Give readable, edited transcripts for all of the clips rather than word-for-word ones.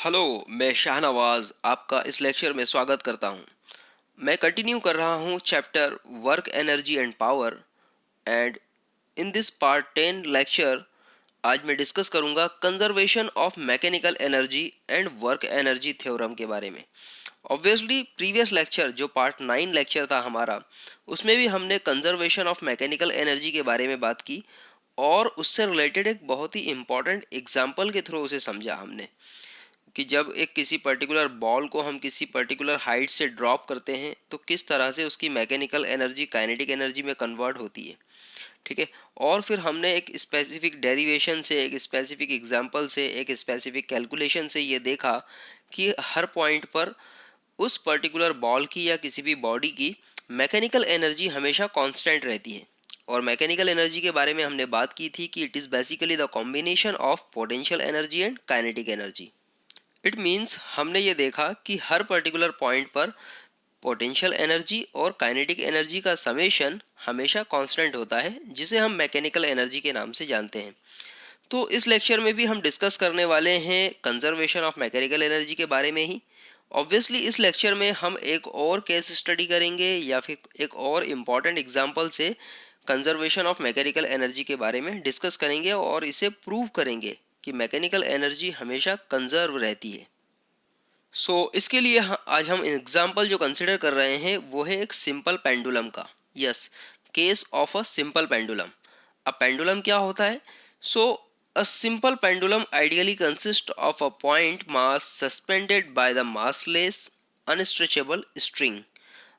Hello, मैं शाहनवाज आपका इस लेक्चर में स्वागत करता हूं। मैं कंटिन्यू कर रहा हूं chapter work energy and power and in this part 10 lecture आज मैं डिस्कस करूंगा conservation of mechanical energy and work energy theorem के बारे में। ऑब्वियसली प्रीवियस लेक्चर जो पार्ट 9 लेक्चर था हमारा, उसमें भी हमने कंजर्वेशन ऑफ मैकेनिकल एनर्जी के बारे में बात की और उससे रिलेटेड एक बहुत ही इंपॉर्टेंट एग्जाम्पल के थ्रू उसे समझा हमने कि जब एक किसी पर्टिकुलर बॉल को हम किसी पर्टिकुलर हाइट से ड्रॉप करते हैं तो किस तरह से उसकी मैकेनिकल एनर्जी काइनेटिक एनर्जी में कन्वर्ट होती है। ठीक है। और फिर हमने एक स्पेसिफिक डेरिवेशन से, एक स्पेसिफिक एग्जांपल से, एक स्पेसिफिक कैलकुलेशन से ये देखा कि हर पॉइंट पर उस पर्टिकुलर बॉल की या किसी भी बॉडी की मैकेनिकल एनर्जी हमेशा कांस्टेंट रहती है। और मैकेनिकल एनर्जी के बारे में हमने बात की थी कि it is basically the combination of potential energy and kinetic energy. It means हमने ये देखा कि हर पर्टिकुलर पॉइंट पर पोटेंशियल एनर्जी और काइनेटिक एनर्जी का समेशन हमेशा कांस्टेंट होता है, जिसे हम मैकेनिकल एनर्जी के नाम से जानते हैं। तो इस लेक्चर में भी हम डिस्कस करने वाले हैं कंजर्वेशन ऑफ मैकेनिकल एनर्जी के बारे में ही। ऑब्वियसली इस लेक्चर में हम एक और केस स्टडी करेंगे या फिर एक और इम्पॉर्टेंट एग्जाम्पल से कंजर्वेशन ऑफ मैकेनिकल एनर्जी के बारे में डिस्कस करेंगे और इसे प्रूव करेंगे कि मैकेनिकल एनर्जी हमेशा कंजर्व रहती है। इसके लिए आज हम एग्जाम्पल जो कंसिडर कर रहे हैं वो है एक सिंपल पेंडुलम का। Yes, case of a simple pendulum. अब पेंडुलम क्या होता है? A simple pendulum ideally consist of a point mass suspended by the massless unstretchable string.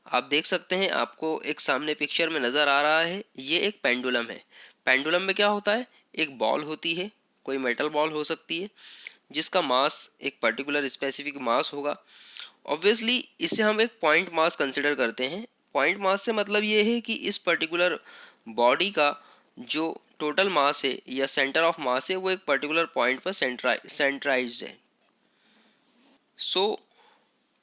आप देख सकते हैं, आपको एक सामने पिक्चर में नज़र आ रहा है, ये एक पेंडुलम है। पेंडुलम में क्या होता है? एक बॉल होती है, कोई मेटल बॉल हो सकती है, जिसका मास एक पर्टिकुलर स्पेसिफिक मास होगा। ऑब्वियसली इसे हम एक पॉइंट मास कंसिडर करते हैं। पॉइंट मास से मतलब ये है कि इस पर्टिकुलर बॉडी का जो टोटल मास है या सेंटर ऑफ मास है वो एक पर्टिकुलर पॉइंट पर सेंट्राइज्ड है। सो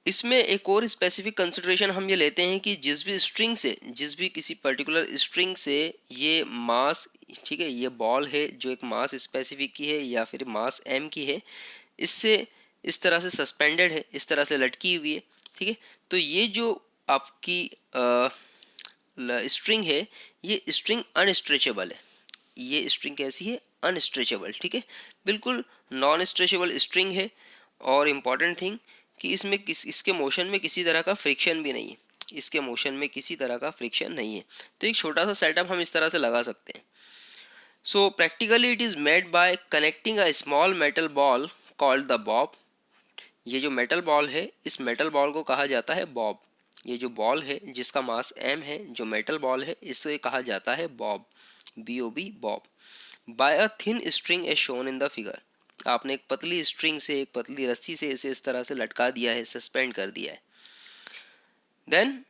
इसमें एक और स्पेसिफिक कंसिडरेशन हम ये लेते हैं कि जिस भी किसी पर्टिकुलर स्ट्रिंग से ये मास, ठीक है, ये बॉल है जो एक मास स्पेसिफिक की है या फिर मास एम की है, इससे इस तरह से सस्पेंडेड है, इस तरह से लटकी हुई है। ठीक है। तो ये जो आपकी स्ट्रिंग है, ये स्ट्रिंग अनस्ट्रेचेबल है। ये स्ट्रिंग कैसी है? अनस्ट्रेचेबल। ठीक है, बिल्कुल नॉन स्ट्रेचेबल स्ट्रिंग है। और इम्पॉर्टेंट थिंग कि इसके मोशन में किसी तरह का फ्रिक्शन भी नहीं है। इसके मोशन में किसी तरह का फ्रिक्शन नहीं है। तो एक छोटा सा सेटअप हम इस तरह से लगा सकते हैं। Practically it is made by connecting a small metal ball called the Bob. ये जो मेटल बॉल है, इस मेटल बॉल को कहा जाता है बॉब। ये जो बॉल है जिसका मास m है, जो मेटल बॉल है, इसे कहा जाता है bob, BOB, bob. By a thin string as shown in the figure. आपने एक पतली स्ट्रिंग से, एक पतली रस्सी से इसे इस तरह से लटका दिया है, सस्पेंड कर दिया है। Then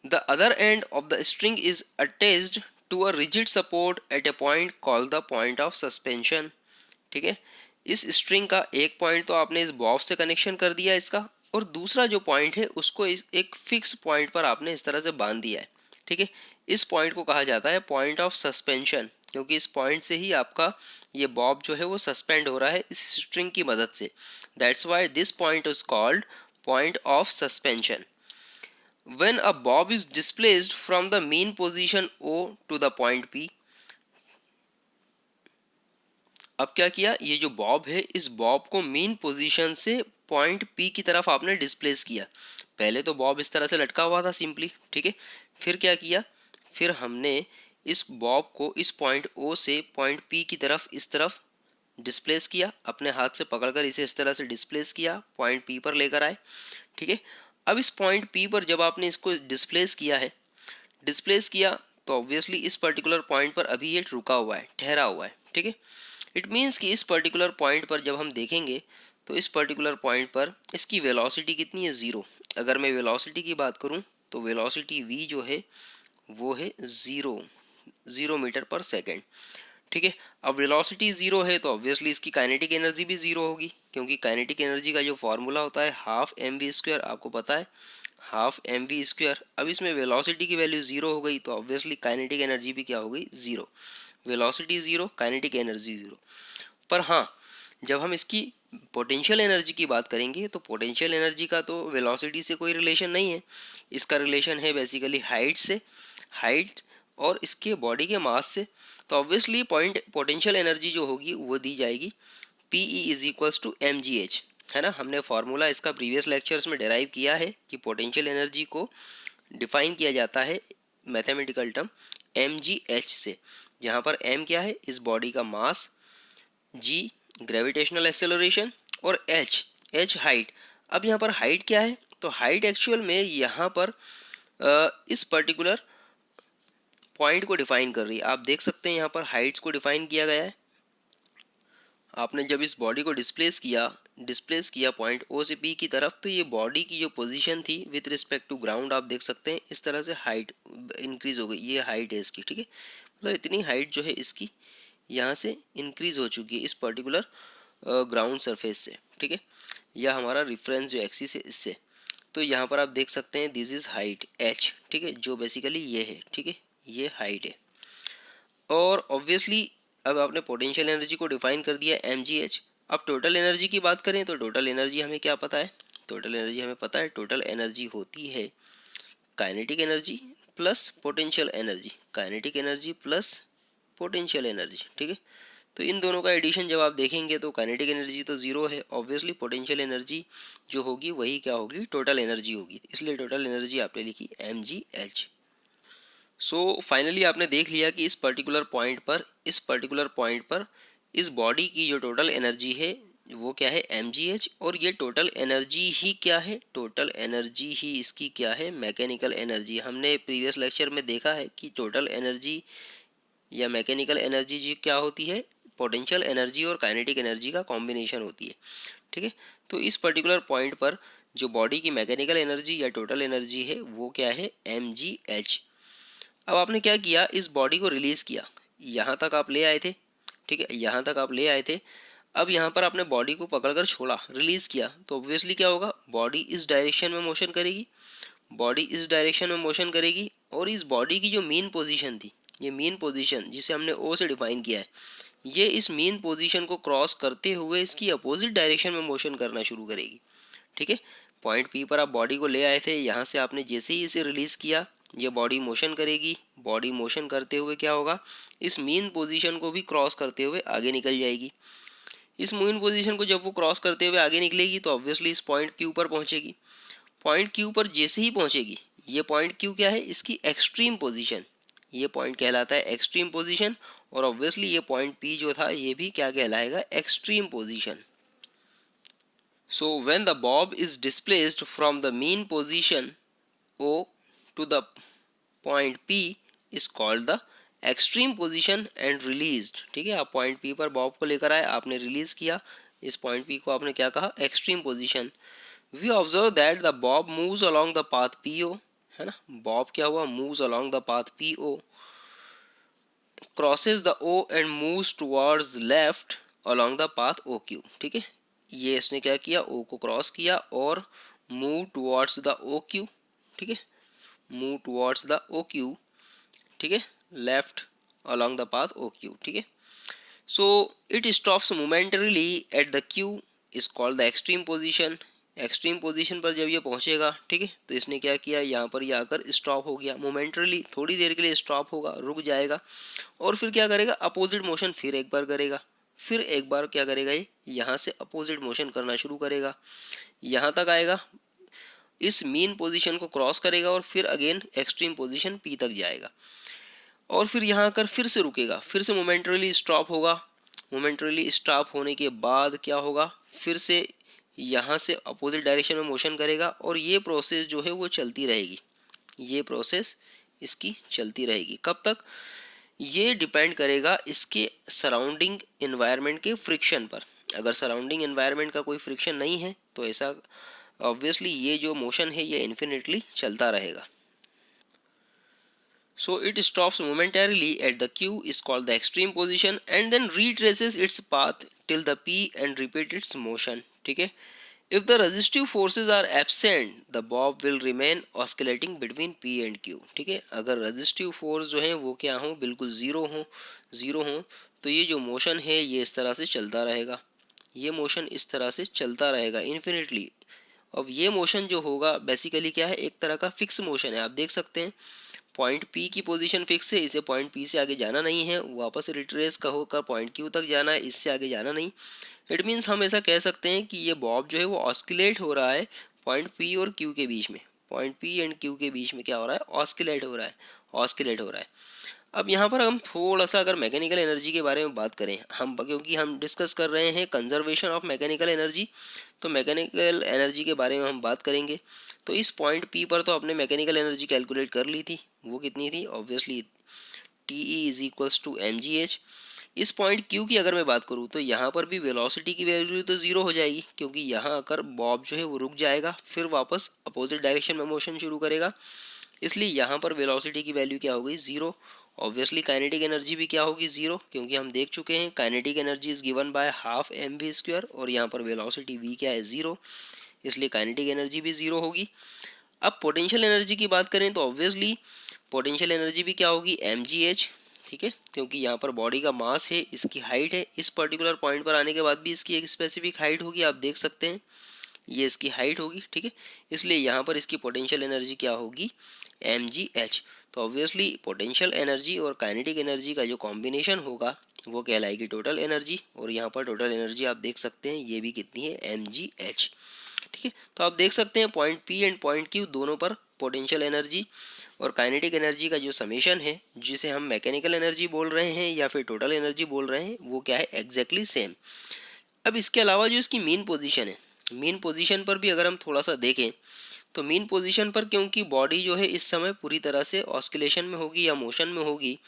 the other end of the string is attached to a rigid support at a point called the point of suspension. ठीक है। इस स्ट्रिंग का एक पॉइंट तो आपने इस बॉब से कनेक्शन कर दिया इसका, और दूसरा जो पॉइंट है उसको एक फिक्स पॉइंट पर आपने इस तरह से बांध दिया है। ठीक है। इस पॉइंट को कहा जाता है पॉइंट ऑफ सस्पेंशन, क्योंकि इस पॉइंट से ही आपका ये बॉब जो है वो सस्पेंड हो रहा है इस स्ट्रिंग की मदद से। That's why this point is called point of suspension. When a bob is displaced from the mean position O to the point P। अब क्या किया? ये जो बॉब है, इस बॉब को मीन पोजीशन से पॉइंट पी की तरफ आपने डिस्प्लेस किया। पहले तो बॉब इस तरह से लटका हुआ था सिंपली। ठीक है। फिर क्या किया? फिर हमने इस बॉब को इस पॉइंट ओ से पॉइंट पी की तरफ इस तरफ डिस्प्लेस किया। अपने हाथ से पकड़कर इसे इस तरह से डिस्प्लेस किया, पॉइंट पी पर लेकर आए। ठीक है। अब इस पॉइंट पी पर जब आपने इसको डिस्प्लेस किया है, डिस्प्लेस किया, तो ऑब्वियसली इस पर्टिकुलर पॉइंट पर अभी ये रुका हुआ है, ठहरा हुआ है। ठीक है। इट मीन्स कि इस पर्टिकुलर पॉइंट पर जब हम देखेंगे तो इस पर्टिकुलर पॉइंट पर इसकी वेलोसिटी कितनी है? ज़ीरो। अगर मैं वेलोसिटी की बात करूं तो वेलोसिटी v जो है वो है ज़ीरो मीटर पर सेकेंड। ठीक है। अब वेलोसिटी ज़ीरो है तो ऑब्वियसली इसकी काइनेटिक एनर्जी भी ज़ीरो होगी, क्योंकि काइनेटिक एनर्जी का जो फॉर्मूला होता है हाफ mv², आपको पता है, हाफ mv²। अब इसमें वेलोसिटी की वैल्यू ज़ीरो हो गई तो ऑब्वियसली काइनेटिक एनर्जी भी क्या हो गई? Zero. Velocity zero, kinetic energy zero. पर हाँ, जब हम इसकी पोटेंशियल एनर्जी की बात करेंगे तो पोटेंशियल एनर्जी का तो वेलोसिटी से कोई रिलेशन नहीं है, इसका रिलेशन है बेसिकली हाइट से, हाइट और इसके बॉडी के मास से। तो ऑब्वियसली पॉइंट पोटेंशियल एनर्जी जो होगी वो दी जाएगी P E is equals to M G H, है ना। हमने फॉर्मूला इसका प्रीवियस लेक्चर्स में डेराइव किया है कि पोटेंशियल एनर्जी को डिफाइन किया जाता है mathematical term M G H से, जहाँ पर एम क्या है इस बॉडी का मास, जी ग्रेविटेशनल एक्सेलरेशन और एच हाइट। अब यहाँ पर हाइट क्या है, तो हाइट एक्चुअल में यहाँ पर इस पर्टिकुलर पॉइंट को डिफाइन कर रही है। आप देख सकते हैं यहाँ पर हाइट्स को डिफाइन किया गया है। आपने जब इस बॉडी को डिस्प्लेस किया पॉइंट ओ से पी की तरफ, तो ये बॉडी की जो पोजीशन थी विथ रिस्पेक्ट टू ग्राउंड आप देख सकते हैं इस तरह से हाइट इंक्रीज हो गई। ये हाइट है इसकी, ठीक है, मतलब इतनी हाइट जो है इसकी यहाँ से इंक्रीज हो चुकी है इस पर्टिकुलर ग्राउंड सरफेस से, ठीक है, या हमारा रिफरेंस जो एक्सिस है इससे। तो यहाँ पर आप देख सकते हैं दिस इज हाइट एच, ठीक है, जो बेसिकली ये है, ठीक है, ये हाइट है। और ऑब्वियसली अब आपने पोटेंशियल एनर्जी को डिफाइन कर दिया एम जी एच। अब टोटल एनर्जी की बात करें तो टोटल एनर्जी हमें क्या पता है, टोटल एनर्जी हमें पता है, टोटल एनर्जी होती है kinetic energy plus potential energy, kinetic energy plus potential energy, ठीक है। तो इन दोनों का एडिशन जब आप देखेंगे तो काइनेटिक एनर्जी तो जीरो है, ऑब्वियसली पोटेंशियल एनर्जी जो होगी वही क्या होगी, टोटल एनर्जी होगी, इसलिए टोटल एनर्जी आपने लिखी M G H. So finally आपने देख लिया कि इस पर्टिकुलर पॉइंट पर इस बॉडी की जो टोटल एनर्जी है वो क्या है एम जी एच, और ये टोटल एनर्जी ही क्या है, टोटल एनर्जी ही इसकी क्या है, मैकेनिकल एनर्जी। हमने प्रीवियस लेक्चर में देखा है कि टोटल एनर्जी या मैकेनिकल एनर्जी जी क्या होती है, पोटेंशियल एनर्जी और काइनेटिक एनर्जी का कॉम्बिनेशन होती है, ठीक है। तो इस पर्टिकुलर पॉइंट पर जो बॉडी की मैकेनिकल एनर्जी या टोटल एनर्जी है वो क्या है एम जी एच। अब आपने क्या किया, इस बॉडी को रिलीज किया, यहाँ तक आप ले आए थे, ठीक है, यहाँ तक आप ले आए थे। अब यहाँ पर आपने बॉडी को पकड़कर छोड़ा, रिलीज किया, तो ऑब्वियसली क्या होगा, बॉडी इस डायरेक्शन में मोशन करेगी, बॉडी इस डायरेक्शन में मोशन करेगी, और इस बॉडी की जो मेन पोजीशन थी, ये मेन पोजीशन जिसे हमने ओ से डिफाइन किया है, ये इस मेन पोजीशन को क्रॉस करते हुए इसकी अपोजिट डायरेक्शन में मोशन करना शुरू करेगी, ठीक है। पॉइंट पी पर आप बॉडी को ले आए थे, यहाँ से आपने जैसे ही इसे रिलीज किया ये बॉडी मोशन करेगी, बॉडी मोशन करते हुए क्या होगा, इस मेन पोजीशन को भी क्रॉस करते हुए आगे निकल जाएगी। इस मेन पोजीशन को जब वो क्रॉस करते हुए आगे निकलेगी तो ऑब्वियसली इस पॉइंट क्यू पर पहुंचेगी। पॉइंट क्यू पर जैसे ही पहुंचेगी, ये पॉइंट क्यू क्या है, इसकी एक्सट्रीम पोजीशन, ये पॉइंट कहलाता है एक्सट्रीम पोजीशन, और ऑब्वियसली ये पॉइंट पी जो था ये भी क्या कहलाएगा, extreme position. So when the bob is displaced from the mean position O to the point P is called the extreme position and released, ठीक है। आप पॉइंट P पर बॉब को लेकर आए, आपने रिलीज किया, इस पॉइंट P को आपने क्या कहा, extreme position. We observe that the bob moves along the path PO, है ना, बॉब क्या हुआ, moves along the path PO, crosses the O and moves towards left along the path OQ, ठीक है। ये इसने क्या किया, O को क्रॉस किया और मूव टुवर्ड्स द OQ, ठीक है, मूव टुवर्ड्स द OQ, ठीक है, left along the path OQ, ठीक है। So it stops momentarily at the Q is called the extreme position. Extreme position पर जब ये पहुंचेगा, ठीक है, तो इसने क्या किया, यहाँ पर ये आकर स्टॉप हो गया, मोमेंटरीली थोड़ी देर के लिए स्टॉप होगा, रुक जाएगा, और फिर क्या करेगा, अपोजिट मोशन फिर एक बार करेगा, फिर एक बार क्या करेगा, ये यहाँ से अपोजिट मोशन करना शुरू करेगा, यहाँ तक आएगा, इस मीन पोजीशन को क्रॉस करेगा और फिर अगेन एक्सट्रीम पोजीशन पी तक जाएगा, और फिर यहाँ आकर फिर से रुकेगा, फिर से मोमेंटरीली स्टॉप होगा, मोमेंटरीली स्टॉप होने के बाद क्या होगा, फिर से यहाँ से अपोजिट डायरेक्शन में मोशन करेगा, और ये प्रोसेस जो है वो चलती रहेगी, ये प्रोसेस इसकी चलती रहेगी। कब तक, ये डिपेंड करेगा इसके सराउंडिंग इन्वायरमेंट के फ्रिक्शन पर। अगर सराउंडिंग इन्वायरमेंट का कोई फ्रिक्शन नहीं है तो ऐसा ऑब्वियसली ये जो मोशन है ये इन्फिनिटली चलता रहेगा। So it stops momentarily at the Q is called the extreme position and then retraces its path till the P and repeat its motion, ठीक है। If the resistive forces are absent, the bob will remain oscillating between P and Q, ठीक है। अगर resistive force जो है वो क्या हो, बिल्कुल ज़ीरो हो तो ये जो मोशन है ये इस तरह से चलता रहेगा, ये मोशन इस तरह से चलता रहेगा इन्फिनिटली। अब ये मोशन जो होगा बेसिकली क्या है, एक तरह का फिक्स मोशन है। आप देख सकते हैं पॉइंट पी की पोजीशन फिक्स है, इसे पॉइंट पी से आगे जाना नहीं है, वापस रिट्रेस का होकर पॉइंट क्यू तक जाना है, इससे आगे जाना नहीं। इट मीन्स हम ऐसा कह सकते हैं कि ये बॉब जो है वो ऑस्किलेट हो रहा है पॉइंट पी और क्यू के बीच में। पॉइंट पी एंड क्यू के बीच में क्या हो रहा है, ऑस्किलेट हो रहा है, ऑस्किलेट हो रहा है। अब यहाँ पर हम थोड़ा सा अगर मैकेनिकल एनर्जी के बारे में बात करें, हम क्योंकि हम डिस्कस कर रहे हैं कंजर्वेशन ऑफ मैकेनिकल एनर्जी, तो मैकेनिकल एनर्जी के बारे में हम बात करेंगे। तो इस पॉइंट पी पर तो आपने मैकेनिकल एनर्जी कैलकुलेट कर ली थी, वो कितनी थी, obviously T E is equals to M G H. इस पॉइंट क्यू की अगर मैं बात करूँ तो यहाँ पर भी वेलोसिटी की वैल्यू तो ज़ीरो हो जाएगी, क्योंकि यहाँ आकर बॉब जो है वो रुक जाएगा, फिर वापस अपोजिट डायरेक्शन में मोशन शुरू करेगा, इसलिए यहाँ पर वेलोसिटी की वैल्यू क्या हो गई, ज़ीरो। ऑब्वियसली काइनेटिक एनर्जी भी क्या होगी, ज़ीरो, क्योंकि हम देख चुके हैं kinetic energy is given by half M V square, और यहाँ पर वेलोसिटी वी क्या है, ज़ीरो, इसलिए काइनेटिक एनर्जी भी ज़ीरो होगी। अब पोटेंशियल एनर्जी की बात करें तो ऑब्वियसली पोटेंशियल एनर्जी भी क्या होगी, एम जी एच, ठीक है, क्योंकि यहाँ पर बॉडी का मास है, इसकी हाइट है, इस पर्टिकुलर पॉइंट पर आने के बाद भी इसकी एक स्पेसिफिक हाइट होगी, आप देख सकते हैं ये इसकी हाइट होगी, ठीक है, इसलिए यहाँ पर इसकी पोटेंशियल एनर्जी क्या होगी, एम जी एच। तो ऑब्वियसली पोटेंशियल एनर्जी और काइनेटिक एनर्जी का जो कॉम्बिनेशन होगा वो कहलाएगी टोटल एनर्जी, और यहाँ पर टोटल एनर्जी आप देख सकते हैं ये भी कितनी है, एम जी एच, ठीक है। तो आप देख सकते हैं point P and point Q दोनों पर पोटेंशियल एनर्जी और काइनेटिक एनर्जी का जो समेशन है, जिसे हम मैकेनिकल एनर्जी बोल रहे हैं या फिर टोटल एनर्जी बोल रहे हैं, वो क्या है, एग्जैक्टली सेम। अब इसके अलावा जो इसकी मेन पोजीशन है, मेन पोजीशन पर भी अगर हम थोड़ा सा देखें तो मेन पोजीशन पर क्योंकि बॉडी जो है इस समय पूरी तरह से ऑस्किलेशन में होगी या मोशन में होगी,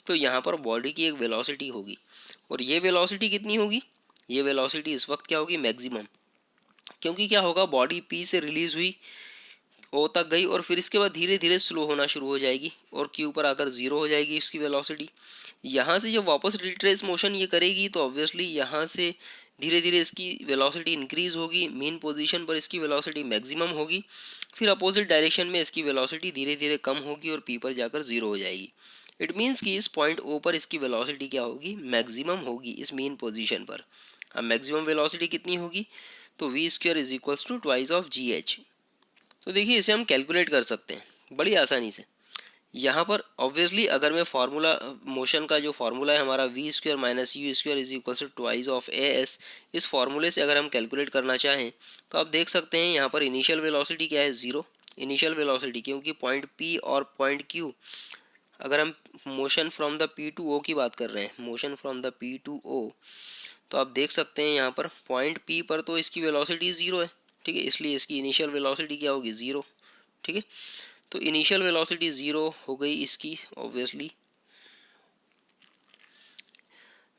तो यहाँ पर बॉडी की एक वेलोसिटी होगी, और ये वेलोसिटी कितनी होगी, ये वेलोसिटी इस वक्त क्या होगी, मैक्सिमम, क्योंकि क्या होगा बॉडी पी से रिलीज हुई, ओ तक गई, और फिर इसके बाद धीरे धीरे स्लो होना शुरू हो जाएगी और क्यू पर आकर ज़ीरो हो जाएगी इसकी वेलोसिटी। यहाँ से जब वापस रिट्रेस मोशन ये करेगी तो ऑब्वियसली यहाँ से धीरे धीरे इसकी वेलोसिटी इंक्रीज होगी, मेन पोजीशन पर इसकी वेलोसिटी मैक्सिमम होगी, फिर अपोजिट डायरेक्शन में इसकी वेलोसिटी धीरे धीरे कम होगी और पी पर जाकर ज़ीरो हो जाएगी। इट मीन्स कि इस पॉइंट ओ पर इसकी वेलोसिटी क्या होगी, मैक्सिमम होगी इस मेन पोजीशन पर। अब मैक्सिमम वेलोसिटी कितनी होगी, तो V square is equals to twice of G H. तो देखिए इसे हम कैलकुलेट कर सकते हैं बड़ी आसानी से। यहाँ पर ऑब्वियसली अगर मैं फार्मूला मोशन का जो फार्मूला है हमारा V square minus U square is equal to twice of A S, इस फार्मूले से अगर हम कैलकुलेट करना चाहें तो आप देख सकते हैं यहाँ पर इनिशियल वेलोसिटी क्या है, ज़ीरो। इनिशियल वेलोसिटी क्योंकि पॉइंट पी और पॉइंट क्यू, अगर हम motion from the P to O की बात कर रहे हैं, motion from the P to O, तो आप देख सकते हैं यहाँ पर पॉइंट पी पर तो इसकी वेलोसिटी ज़ीरो है, ठीक है, इसलिए इसकी इनिशियल वेलोसिटी क्या होगी, ज़ीरो, ठीक है। तो इनिशियल वेलोसिटी ज़ीरो हो गई इसकी, ऑब्वियसली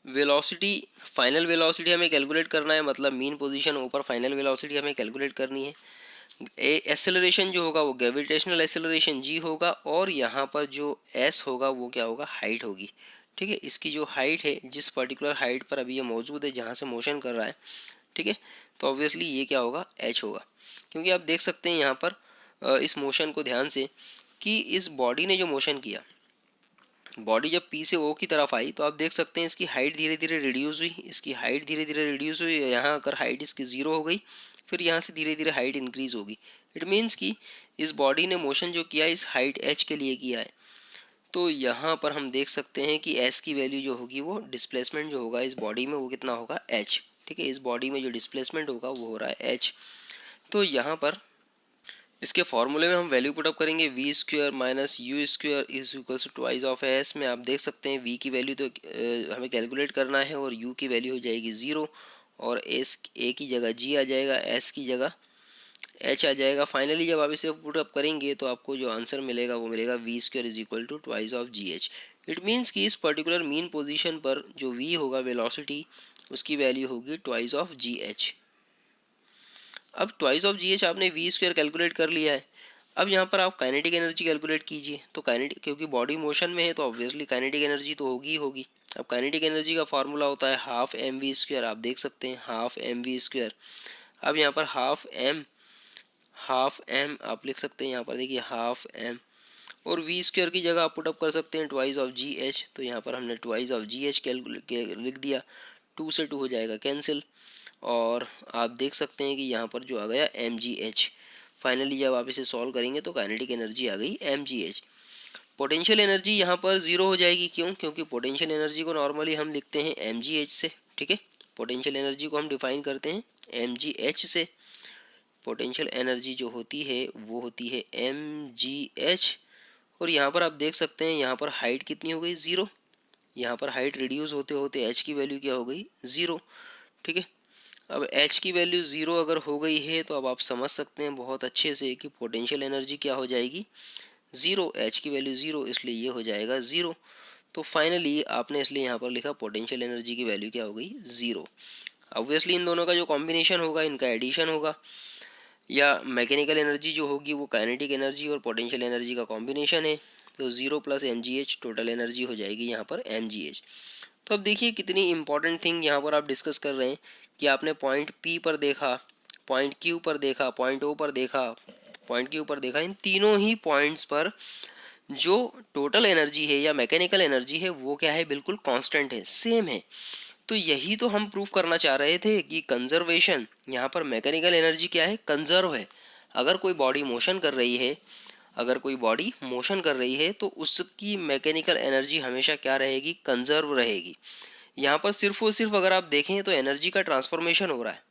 वेलोसिटी, फाइनल वेलोसिटी हमें कैलकुलेट करना है, मतलब मीन पोजीशन ऊपर फाइनल वेलोसिटी हमें कैलकुलेट करनी है। एसेलरेशन जो होगा वो ग्रेविटेशनल एसेलरेशन जी होगा, और यहाँ पर जो एस होगा वो क्या होगा, हाइट होगी, ठीक है। इसकी जो हाइट है, जिस पर्टिकुलर हाइट पर अभी ये मौजूद है जहाँ से मोशन कर रहा है, ठीक है, तो ऑब्वियसली ये क्या होगा, एच होगा, क्योंकि आप देख सकते हैं यहाँ पर इस मोशन को ध्यान से कि इस बॉडी ने जो मोशन किया, बॉडी जब पी से ओ की तरफ आई तो आप देख सकते हैं इसकी हाइट धीरे धीरे रिड्यूस हुई, इसकी हाइट धीरे धीरे रिड्यूस हुई, यहाँ आकर हाइट इसकी ज़ीरो हो गई, फिर यहाँ से धीरे धीरे हाइट इंक्रीज होगी। इट मीन्स कि इस बॉडी ने मोशन जो किया इस हाइट एच के लिए किया है। तो यहाँ पर हम देख सकते हैं कि एस की वैल्यू जो होगी वो डिस्प्लेसमेंट जो होगा इस बॉडी में वो कितना होगा, एच, ठीक है। इस बॉडी में जो डिस्प्लेसमेंट होगा वो हो रहा है एच। तो यहाँ पर इसके फॉर्मूले में हम वैल्यू पुटअप करेंगे, V square minus U square is equals to twice of S में। आप देख सकते हैं वी की वैल्यू तो हमें कैलकुलेट करना है, और यू की वैल्यू हो जाएगी ज़ीरो, और एस ए की जगह जी आ जाएगा, एस की जगह एच आ जाएगा। फाइनली जब आप इसे पुटअप करेंगे तो आपको जो आंसर मिलेगा वो मिलेगा V square is equal to twice of G H. It means कि इस पर्टिकुलर मीन पोजिशन पर जो वी होगा वेलोसिटी, उसकी वैल्यू होगी ट्वाइस ऑफ जी एच। अब ट्वाइस ऑफ जी एच आपने वी स्क्वायर कैलकुलेट कर लिया है। अब यहाँ पर आप काइनेटिक एनर्जी कैलकुलेट कीजिए, तो काइनेटिक क्योंकि बॉडी मोशन में है तो ऑब्वियसली काइनेटिक एनर्जी तो होगी ही होगी। अब काइनेटिक एनर्जी का फार्मूला होता है हाफ एम वी स्क्वायर, आप देख सकते हैं हाफ एम वी स्क्वायर। अब यहाँ पर हाफ एम आप लिख सकते हैं, यहाँ पर देखिए हाफ एम, और वी स्क्वायर की जगह आप पुटअप कर सकते हैं ट्वाइस ऑफ जी एच, तो यहाँ पर हमने ट्वाइस ऑफ जी एच लिख दिया, टू से टू हो जाएगा कैंसिल, और आप देख सकते हैं कि यहाँ पर जो आ गया mgh। फाइनली जब आप इसे सॉल्व करेंगे तो काइनेटिक एनर्जी आ गई mgh। पोटेंशियल एनर्जी यहाँ पर ज़ीरो हो जाएगी, क्यों? क्योंकि पोटेंशियल एनर्जी को नॉर्मली हम लिखते हैं mgh से, ठीक है। पोटेंशियल एनर्जी को हम डिफाइन करते हैं mgh से। पोटेंशियल एनर्जी जो होती है वो होती है mgh। और यहाँ पर आप देख सकते हैं यहाँ पर हाइट कितनी हो गई, ज़ीरो। यहाँ पर हाइट रिड्यूस होते होते h की वैल्यू क्या हो गई, ज़ीरो, ठीक है। अब h की वैल्यू ज़ीरो अगर हो गई है तो अब आप समझ सकते हैं बहुत अच्छे से कि पोटेंशियल एनर्जी क्या हो जाएगी, ज़ीरो। h की वैल्यू ज़ीरो, इसलिए ये हो जाएगा ज़ीरो। तो फाइनली आपने इसलिए यहाँ पर लिखा पोटेंशियल एनर्जी की वैल्यू क्या हो गई, ज़ीरो। ऑब्वियसली इन दोनों का जो कॉम्बिनेशन होगा इनका एडिशन होगा, या मैकेनिकल एनर्जी जो होगी वो काइनेटिक एनर्जी और पोटेंशियल एनर्जी का कॉम्बिनेशन है। तो zero plus mgh total energy हो जाएगी यहाँ पर mgh। तो अब देखिए कितनी इंपॉर्टेंट थिंग यहाँ पर आप डिस्कस कर रहे हैं कि आपने पॉइंट P पर देखा, पॉइंट Q पर देखा, पॉइंट O पर देखा, पॉइंट Q पर देखा। इन तीनों ही पॉइंट्स पर जो टोटल एनर्जी है या मैकेनिकल एनर्जी है वो क्या है, बिल्कुल कांस्टेंट है, सेम है। तो यही तो हम प्रूफ करना चाह रहे थे कि कंजर्वेशन, यहाँ पर मैकेनिकल एनर्जी क्या है, कंजर्व है। अगर कोई बॉडी मोशन कर रही है, अगर कोई बॉडी मोशन कर रही है तो उसकी मैकेनिकल एनर्जी हमेशा क्या रहेगी, कंजर्व रहेगी। यहाँ पर सिर्फ और सिर्फ अगर आप देखें तो एनर्जी का ट्रांसफॉर्मेशन हो रहा है।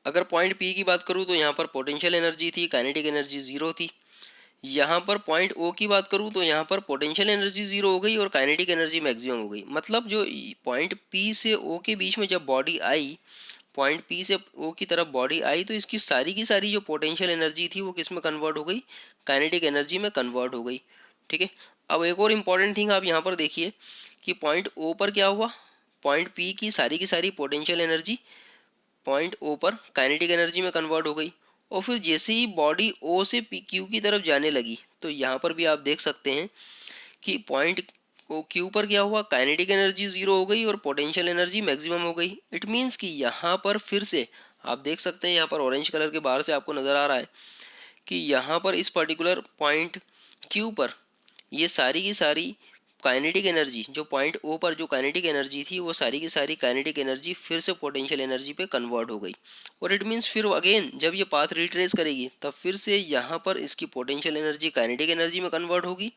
अगर पॉइंट पी की बात करूँ तो यहाँ पर पोटेंशियल एनर्जी थी, काइनेटिक एनर्जी ज़ीरो थी। यहाँ पर पॉइंट ओ की बात करूँ तो यहाँ पर पोटेंशियल एनर्जी ज़ीरो हो गई और काइनेटिक एनर्जी मैक्सिमम हो गई। मतलब जो पॉइंट पी से ओ के बीच में जब बॉडी आई, पॉइंट पी से ओ की तरफ बॉडी आई, तो इसकी सारी की सारी जो पोटेंशियल एनर्जी थी वो किस में कन्वर्ट हो गई, काइनेटिक एनर्जी में कन्वर्ट हो गई, ठीक है। अब एक और इम्पॉर्टेंट थिंग आप यहाँ पर देखिए कि पॉइंट ओ पर क्या हुआ, पॉइंट पी की सारी पोटेंशियल एनर्जी पॉइंट ओ पर काइनेटिक एनर्जी में कन्वर्ट हो गई। और फिर जैसे ही बॉडी ओ से पी क्यू की तरफ जाने लगी तो यहाँ पर भी आप देख सकते हैं कि पॉइंट ओ क्यू पर क्या हुआ, काइनेटिक एनर्जी ज़ीरो हो गई और पोटेंशियल एनर्जी मैक्सिमम हो गई। इट मीन्स कि यहाँ पर फिर से आप देख सकते हैं, यहाँ पर ऑरेंज कलर के बाहर से आपको नज़र आ रहा है कि यहाँ पर इस पर्टिकुलर पॉइंट क्यू पर ये सारी की सारी काइनेटिक एनर्जी, जो पॉइंट ओ पर जो काइनेटिक एनर्जी थी वो सारी की सारी काइनेटिक एनर्जी फिर से पोटेंशियल एनर्जी पे कन्वर्ट हो गई। और इट मीन्स फिर अगेन जब ये पाथ रिट्रेस करेगी तब फिर से यहाँ पर इसकी पोटेंशियल एनर्जी काइनेटिक एनर्जी में कन्वर्ट होगी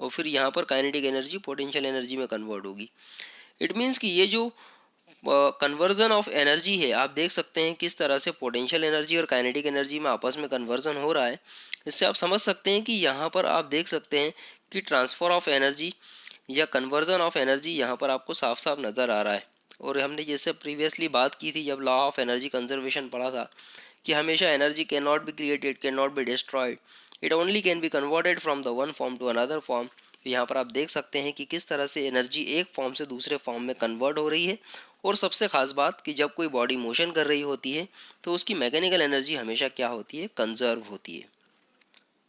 और फिर यहाँ पर काइनेटिक एनर्जी पोटेंशियल एनर्जी में कन्वर्ट होगी। इट मीन्स कि ये जो कन्वर्जन ऑफ एनर्जी है, आप देख सकते हैं किस तरह से पोटेंशियल एनर्जी और काइनेटिक एनर्जी में आपस में कन्वर्जन हो रहा है। इससे आप समझ सकते हैं कि यहाँ पर आप देख सकते हैं कि ट्रांसफ़र ऑफ एनर्जी या कन्वर्जन ऑफ एनर्जी यहाँ पर आपको साफ साफ नज़र आ रहा है। और हमने जैसे प्रीवियसली बात की थी जब लॉ ऑफ एनर्जी कंजर्वेशन पढ़ा था कि हमेशा energy can not be created, can not be destroyed, it only can be converted from the one form to another form. यहाँ पर आप देख सकते हैं कि किस तरह से एनर्जी एक फॉर्म से दूसरे फॉर्म में कन्वर्ट हो रही है। और सबसे खास बात कि जब कोई बॉडी मोशन कर रही होती है तो उसकी मैकेनिकल एनर्जी हमेशा क्या होती है, कंजर्व होती है।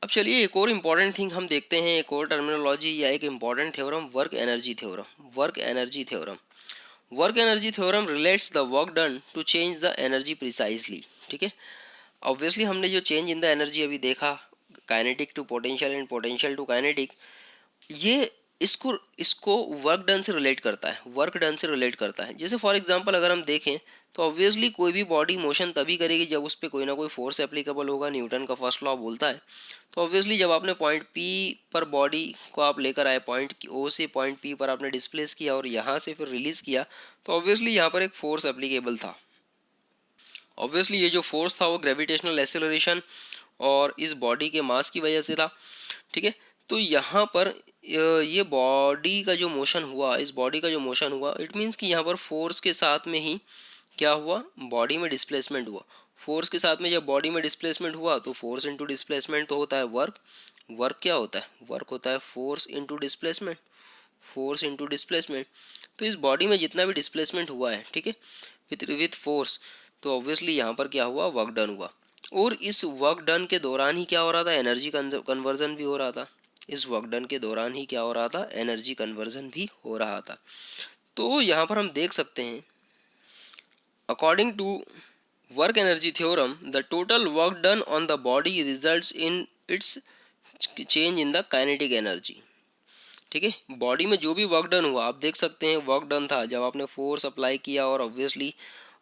अब चलिए एक और इम्पॉर्टेंट थिंग हम देखते हैं, एक और टर्मिनोलॉजी या एक important theorem, work energy theorem. Work energy theorem, work energy theorem relates the work done to change the energy precisely, ठीक है। ऑब्वियसली हमने जो चेंज इन द एनर्जी अभी देखा, kinetic to potential and potential to kinetic, ये इसको इसको work done से रिलेट करता है, वर्क डन से रिलेट करता है। जैसे फॉर एग्जांपल अगर हम देखें तो ऑब्वियसली कोई भी बॉडी मोशन तभी करेगी जब उस पर कोई ना कोई फोर्स एप्लीकेबल होगा, न्यूटन का फर्स्ट लॉ बोलता है। तो ऑब्वियसली जब आपने पॉइंट पी पर बॉडी को आप लेकर आए, पॉइंट ओ से पॉइंट पी पर आपने डिस्प्लेस किया और यहाँ से फिर रिलीज किया, तो ऑब्वियसली यहाँ पर एक फोर्स एप्लीकेबल था। ऑब्वियसली ये जो फोर्स था वो ग्रेविटेशनल एक्सेलरेशन और इस बॉडी के मास की वजह से था, ठीक है। तो यहाँ पर ये बॉडी का जो मोशन हुआ, इस बॉडी का जो मोशन हुआ, इट मीन्स कि यहाँ पर फोर्स के साथ में ही क्या हुआ, बॉडी में डिस्प्लेसमेंट हुआ। फोर्स के साथ में जब बॉडी में डिस्प्लेसमेंट हुआ तो फोर्स इनटू डिस्प्लेसमेंट तो होता है वर्क। वर्क क्या होता है, वर्क होता है force into displacement, force into displacement. तो इस बॉडी में जितना भी डिस्प्लेसमेंट हुआ है, ठीक है, विथ फोर्स, तो ऑब्वियसली यहाँ पर क्या हुआ, वर्क डन हुआ। और इस वर्क डन के दौरान ही क्या हो रहा था, एनर्जी कन्वर्जन भी हो रहा था। इस वर्क डन के दौरान ही क्या हो रहा था, एनर्जी कन्वर्जन भी हो रहा था। तो यहाँ पर हम देख सकते हैं according to work energy theorem the total work done on the body results in its change in the kinetic energy, ठीक है। बॉडी में जो भी वर्क डन हुआ, आप देख सकते हैं वर्क डन था जब आपने फोर्स अप्लाई किया और ऑब्वियसली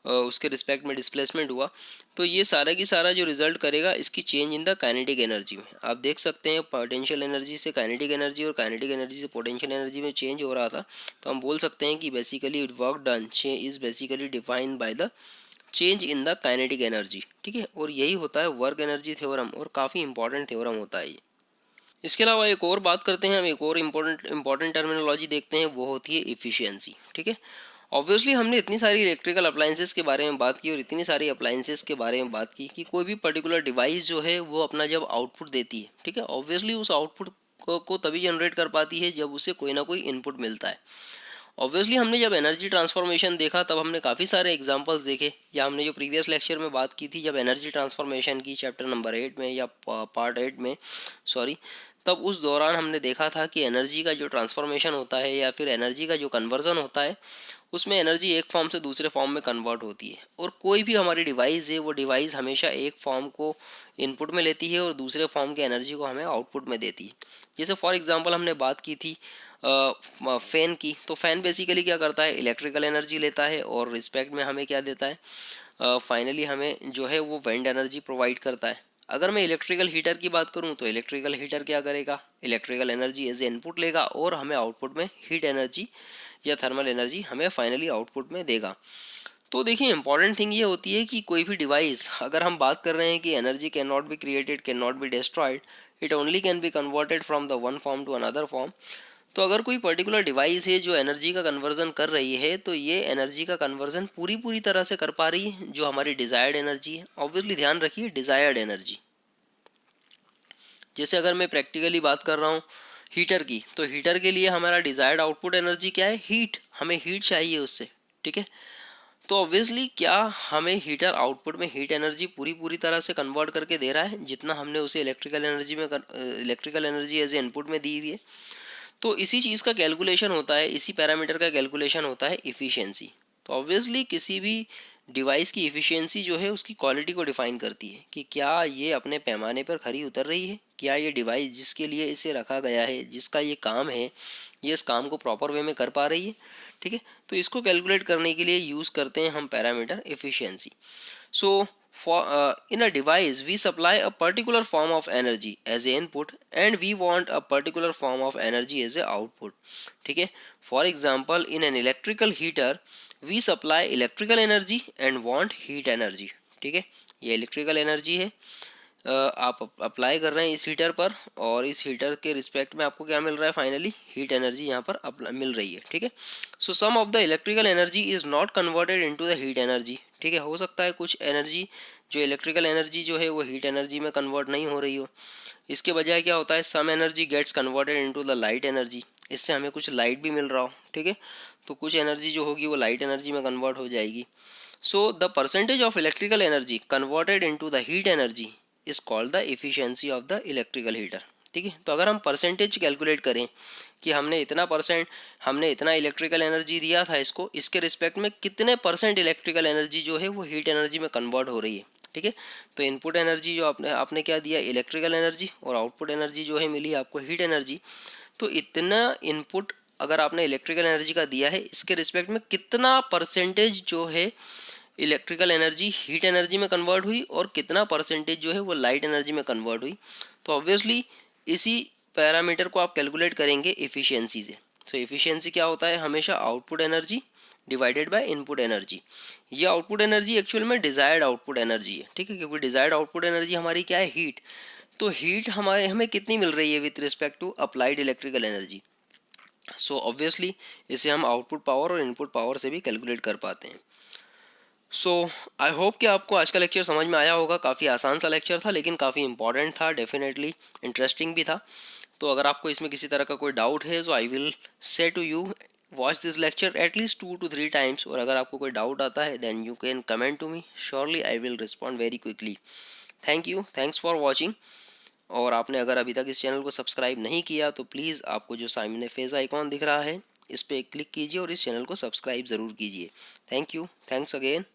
उसके रिस्पेक्ट में डिस्प्लेसमेंट हुआ, तो ये सारा की सारा जो रिजल्ट करेगा इसकी change in the kinetic energy में। आप देख सकते हैं पोटेंशियल एनर्जी से काइनेटिक एनर्जी और काइनेटिक एनर्जी से पोटेंशियल एनर्जी में चेंज हो रहा था। तो हम बोल सकते हैं कि basically work done is basically defined by the change in the kinetic energy, ठीक है। और यही होता है वर्क एनर्जी थ्योरम, और काफ़ी इंपॉर्टेंट थ्योरम होता है ये। इसके अलावा एक और बात करते हैं हम, एक और इम्पोर्टेंट टर्मिनोलॉजी देखते हैं, वो होती है इफ़िशियंसी, ठीक है। ऑब्वियसली हमने इतनी सारी इलेक्ट्रिकल अप्लाइंसेस के बारे में बात की और इतनी सारी अप्लाइंसेस के बारे में बात की कि कोई भी पर्टिकुलर डिवाइस जो है वो अपना जब आउटपुट देती है, ठीक है, ऑब्वियसली उस आउटपुट को तभी जनरेट कर पाती है जब उसे कोई ना कोई इनपुट मिलता है। ऑब्वियसली हमने जब एनर्जी ट्रांसफॉर्मेशन देखा तब हमने काफ़ी सारे एग्जांपल्स देखे, या हमने जो प्रीवियस लेक्चर में बात की थी जब एनर्जी ट्रांसफॉर्मेशन की चैप्टर नंबर 8 में या पार्ट 8 में, सॉरी, तब उस दौरान हमने देखा था कि एनर्जी का जो ट्रांसफॉर्मेशन होता है या फिर एनर्जी का जो कन्वर्जन होता है, उसमें एनर्जी एक फॉर्म से दूसरे फॉर्म में कन्वर्ट होती है। और कोई भी हमारी डिवाइस है वो डिवाइस हमेशा एक फॉर्म को इनपुट में लेती है और दूसरे फॉर्म की एनर्जी को हमें आउटपुट में देती है। जैसे फॉर एग्जांपल हमने बात की थी फ़ैन की, तो फ़ैन बेसिकली क्या करता है, इलेक्ट्रिकल एनर्जी लेता है और रिस्पेक्ट में हमें क्या देता है, फाइनली हमें जो है वो वाइंड एनर्जी प्रोवाइड करता है। अगर मैं इलेक्ट्रिकल हीटर की बात करूं तो इलेक्ट्रिकल हीटर क्या करेगा, electrical energy as a input लेगा और हमें आउटपुट में हीट एनर्जी या थर्मल एनर्जी हमें फाइनली आउटपुट में देगा। तो देखिए इंपॉर्टेंट थिंग ये होती है कि कोई भी डिवाइस, अगर हम बात कर रहे हैं कि energy can not be created, can not be destroyed, it only can be converted from the one form to another form. तो अगर कोई पर्टिकुलर डिवाइस है जो एनर्जी का कन्वर्जन कर रही है, तो ये एनर्जी का कन्वर्जन पूरी पूरी तरह से कर पा रही है जो हमारी डिजायर्ड एनर्जी है। ऑब्वियसली ध्यान रखिए डिजायर्ड एनर्जी। जैसे अगर मैं प्रैक्टिकली बात कर रहा हूँ हीटर की, तो हीटर के लिए हमारा डिजायर्ड आउटपुट एनर्जी क्या है, हीट, हमें हीट चाहिए उससे, ठीक है। तो ऑब्वियसली क्या हमें हीटर आउटपुट में हीट एनर्जी पूरी पूरी तरह से कन्वर्ट करके दे रहा है जितना हमने उसे electrical energy as a input में दी हुई है। तो इसी चीज़ का कैलकुलेशन होता है, इसी पैरामीटर का कैलकुलेशन होता है इफ़िशियंसी। तो ऑब्वियसली किसी भी डिवाइस की इफ़िशियंसी जो है उसकी क्वालिटी को डिफाइन करती है कि क्या ये अपने पैमाने पर खरी उतर रही है, क्या ये डिवाइस जिसके लिए इसे रखा गया है, जिसका ये काम है, ये इस काम को प्रॉपर वे में कर पा रही है, ठीक है। तो इसको कैलकुलेट करने के लिए यूज़ करते हैं हम parameter efficiency. So, in a device, we supply a particular form of energy as a input and we want a particular form of energy as a output. ठीक है। For example, in an electrical heater, we supply electrical energy and want heat energy. ठीक है, ये electrical energy है, आप apply कर रहे हैं इस हीटर पर और इस हीटर के रिस्पेक्ट में आपको क्या मिल रहा है, फाइनली हीट एनर्जी यहाँ पर मिल रही है, ठीक है। So sum of the electrical energy is not converted into the heat energy, ठीक है। हो सकता है कुछ एनर्जी जो इलेक्ट्रिकल एनर्जी जो है वो हीट एनर्जी में कन्वर्ट नहीं हो रही हो। इसके बजाय क्या होता है, some energy gets converted into the light energy, इससे हमें कुछ लाइट भी मिल रहा हो, ठीक है। तो कुछ एनर्जी जो होगी वो लाइट एनर्जी में कन्वर्ट हो जाएगी। So the percentage of electrical energy converted into the heat energy is called the efficiency of the electrical heater, ठीक है। तो अगर हम परसेंटेज कैलकुलेट करें कि हमने इतना इलेक्ट्रिकल एनर्जी दिया था इसको, इसके रिस्पेक्ट में कितने परसेंट इलेक्ट्रिकल एनर्जी जो है वो हीट एनर्जी में कन्वर्ट हो रही है, ठीक है। तो इनपुट एनर्जी जो आपने आपने क्या दिया, इलेक्ट्रिकल एनर्जी, और आउटपुट एनर्जी जो है मिली आपको हीट एनर्जी। तो इतना इनपुट अगर आपने इलेक्ट्रिकल एनर्जी का दिया है, इसके रिस्पेक्ट में कितना परसेंटेज जो है इलेक्ट्रिकल एनर्जी हीट एनर्जी में कन्वर्ट हुई और कितना परसेंटेज जो है वो लाइट एनर्जी में कन्वर्ट हुई। तो ऑब्वियसली इसी पैरामीटर को आप कैलकुलेट करेंगे एफिशिएंसी से। तो एफिशिएंसी क्या होता है, हमेशा output energy divided by input energy. ये आउटपुट एनर्जी एक्चुअल में डिजायर्ड आउटपुट एनर्जी है, ठीक है, क्योंकि डिजायर्ड आउटपुट एनर्जी हमारी क्या है, हीट। तो हीट हमें कितनी मिल रही है with respect to applied electrical energy. So obviously इसे हम आउटपुट पावर और इनपुट पावर से भी कैलकुलेट कर पाते हैं। सो आई होप कि आपको आज का लेक्चर समझ में आया होगा। काफ़ी आसान सा लेक्चर था लेकिन काफ़ी इंपॉर्टेंट था, डेफिनेटली इंटरेस्टिंग भी था। तो अगर आपको इसमें किसी तरह का कोई डाउट है तो I will say to you watch this lecture at least 2 to 3 times, और अगर आपको कोई डाउट आता है then you can comment to me, surely I will respond very quickly. Thank you, thanks for watching. और आपने अगर अभी तक इस चैनल को सब्सक्राइब नहीं किया तो प्लीज़ आपको जो सामने फेस आइकॉन दिख रहा है इस पर क्लिक कीजिए और इस चैनल को सब्सक्राइब ज़रूर कीजिए। Thank you, thanks again.